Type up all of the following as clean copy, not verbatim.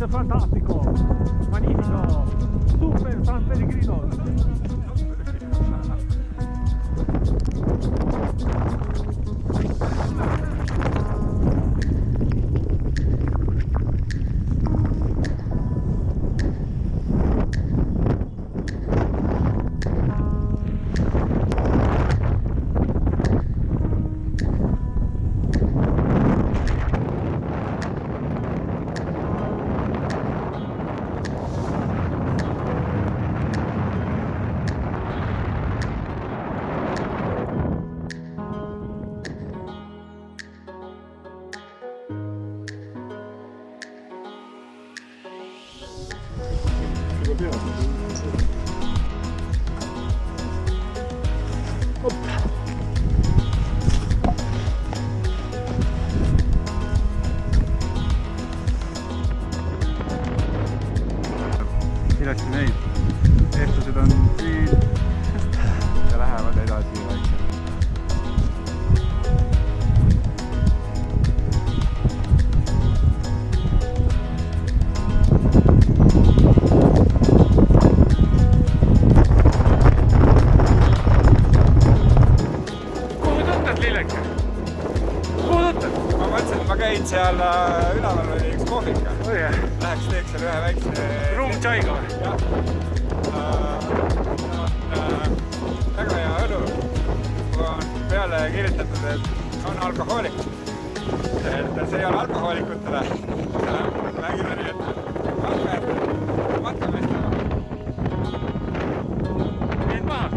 Fantastico, magnifico, super San Pellegrino. Ilasti neid, eestlased on siin ja lähevad edasi vaikselt. Kuhu tõttad, Lilleke? Kuhu tõttad? Ma mõtlesin, et ma käin seal üleval oli üks kohvika. Läheks teeks seal ühe väikse Room chaiga või? Jah. Väga hea õlu. Kui on peale kirjutatud, et on alkohoolik. Et see ei ole alkohoolikutele. Mängime nii, et matkameestele. Need maha?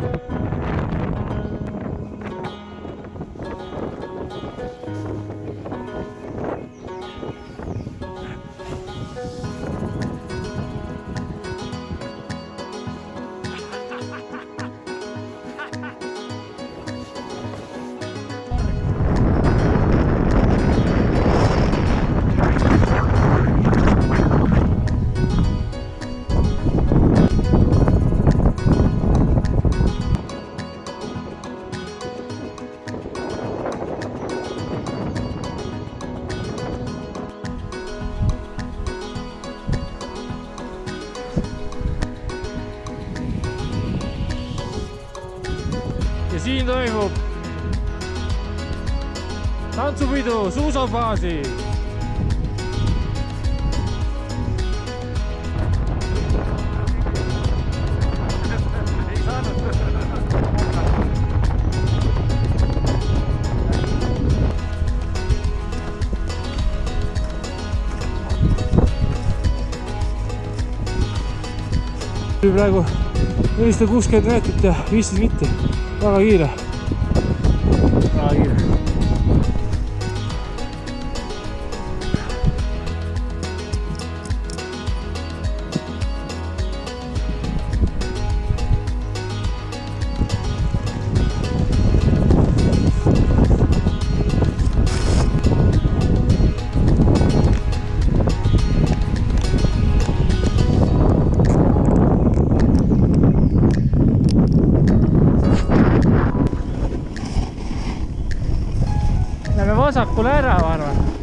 Ja siin toimub tantsupidu suusabaasi. Ei saanud. Praegu 460 meetrit ja 15 mitti. Väga kiire. Väga kiire. Lähme vasakule ära, ma arvan.